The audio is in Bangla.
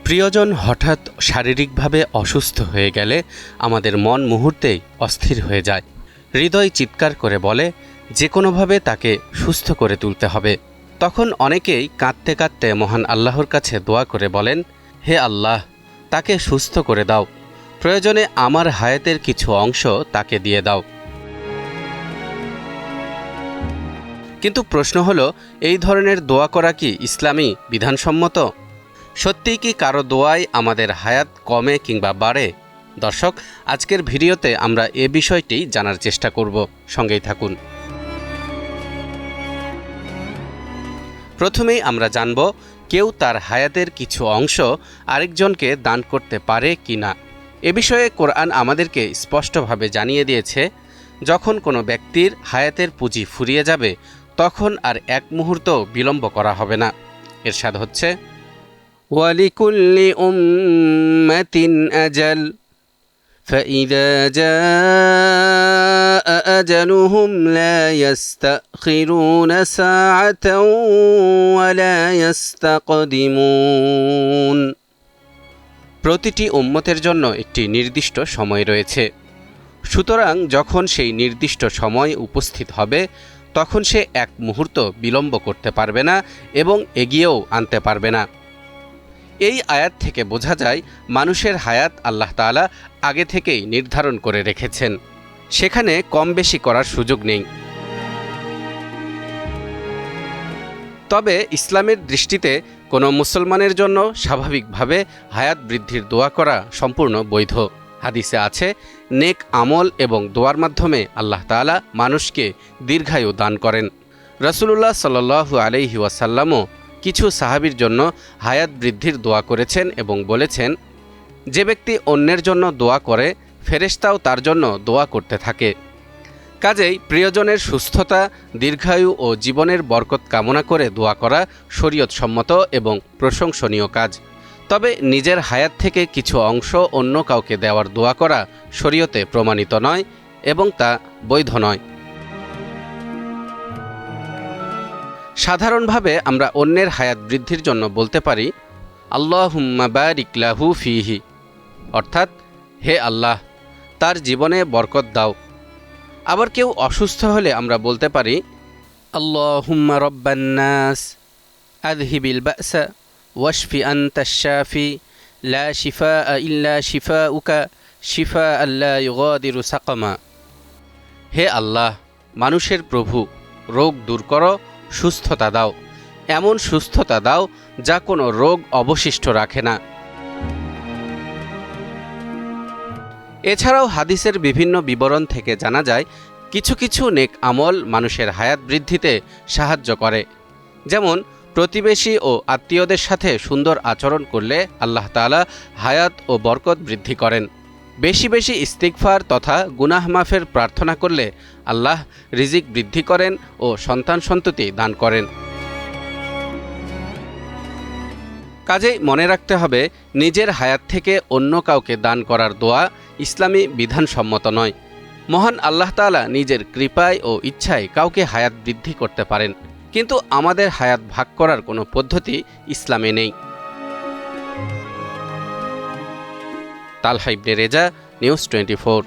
প্রিয়জন হঠাৎ শারীরিকভাবে অসুস্থ হয়ে গেলে আমাদের মন মুহূর্তেই অস্থির হয়ে যায়। হৃদয় চিৎকার করে বলে যে কোনোভাবে তাকে সুস্থ করে তুলতে হবে। তখন অনেকেই কাঁদতে কাঁদতে মহান আল্লাহর কাছে দোয়া করে বলেন, হে আল্লাহ, তাকে সুস্থ করে দাও, প্রয়োজনে আমার হায়াতের কিছু অংশ তাকে দিয়ে দাও। কিন্তু প্রশ্ন হলো, এই ধরনের দোয়া করা কি ইসলামী বিধানসম্মত? সত্যিই কি কারো দোয়ায় আমাদের হায়াত কমে কিংবা বাড়ে? দর্শক, আজকের ভিডিওতে আমরা এ বিষয়টি জানার চেষ্টা করব। সঙ্গেই থাকুন। প্রথমেই আমরা জানব কেউ তার হায়াতের কিছু অংশ আরেকজনকে দান করতে পারে কি না। এ বিষয়ে কোরআন আমাদেরকে স্পষ্টভাবে জানিয়ে দিয়েছে, যখন কোনো ব্যক্তির হায়াতের পুঁজি ফুরিয়ে যাবে তখন আর এক মুহূর্ত বিলম্ব করা হবে না। ইরশাদ হচ্ছে, ওয়ালিকুল্লি উম্মাতিন আজাল ফাইযা জাআ আজালুহুম লা ইস্তাখিরুনা সাআতান ওয়া লা ইস্তাকদিমুন। প্রতিটি উম্মতের জন্য একটি নির্দিষ্ট সময় রয়েছে, সুতরাং যখন সেই নির্দিষ্ট সময় উপস্থিত হবে তখন সে এক মুহূর্ত বিলম্ব করতে পারবে না এবং এগিয়েও আনতে পারবে না। এই আয়াত থেকে বোঝা যায় মানুষের হায়াত আল্লাহ তাআলা আগে থেকেই নির্ধারণ করে রেখেছেন, সেখানে কম বেশি করার সুযোগ নেই। তবে ইসলামের দৃষ্টিতে কোনো মুসলমানের জন্য স্বাভাবিকভাবে হায়াত বৃদ্ধির দোয়া করা সম্পূর্ণ বৈধ। হাদিসে আছে, নেক আমল এবং দোয়ার মাধ্যমে আল্লাহ তাআলা মানুষকে দীর্ঘায়ু দান করেন। রাসূলুল্লাহ সাল্লাল্লাহু আলাইহি ওয়াসাল্লামও কিছু সাহাবীর জন্য হায়াত বৃদ্ধির দোয়া করেছেন এবং বলেছেন, যে ব্যক্তি অন্যের জন্য দোয়া করে ফেরেশতাও তার জন্য দোয়া করতে থাকে। কাজেই প্রিয়জনের সুস্থতা, দীর্ঘায়ু ও জীবনের বরকত কামনা করে দোয়া করা শরীয়তসম্মত এবং প্রশংসনীয় কাজ। তবে নিজের হায়াত থেকে কিছু অংশ অন্য কাউকে দেওয়ার দোয়া করা শরীয়তে প্রমাণিত নয় এবং তা বৈধ নয়। সাধারণভাবে আমরা অন্যের হায়াত বৃদ্ধির জন্য বলতে পারি, আল্লাহুম্মা বারিক লাহু ফিহি, অর্থাৎ হে আল্লাহ, তার জীবনে বরকত দাও। আবার কেউ অসুস্থ হলে আমরা বলতে পারি, আল্লাহুম্মা রব্বান নাস আযহিবিল বা'সা ওয়াশফি আনতাশ শাফি লা শিফাআ ইল্লা শিফাউকা শিফাআন লা ইউগাদিরু সাকামা। হে আল্লাহ, মানুষের প্রভু, রোগ দূর করো, সুস্থতা দাও, এমন সুস্থতা দাও যা কোনো রোগ অবশিষ্ট রাখে না। এছাড়াও হাদিসের বিভিন্ন বিবরণ থেকে জানা যায়, কিছু কিছু নেক আমল মানুষের হায়াত বৃদ্ধিতে সাহায্য করে। যেমন প্রতিবেশী ও আত্মীয়দের সাথে সুন্দর আচরণ করলে আল্লাহ তাআলা হায়াত ও বরকত বৃদ্ধি করেন। বেশি বেশি ইস্তিগফার তথা গুনাহ মাফের প্রার্থনা করলে আল্লাহ রিজিক বৃদ্ধি করেন ও সন্তান সন্ততি দান করেন। কাজেই মনে রাখতে হবে, নিজের হায়াত থেকে অন্য কাউকে দান করার দোয়া ইসলামী বিধানসম্মত নয়। মহান আল্লাহ তাআলা নিজের কৃপায় ও ইচ্ছায় কাউকে হায়াত বৃদ্ধি করতে পারেন, কিন্তু আমাদের হায়াত ভাগ করার কোনো পদ্ধতি ইসলামে নেই। তালহা ইবনে রেজা, নিউজ 24।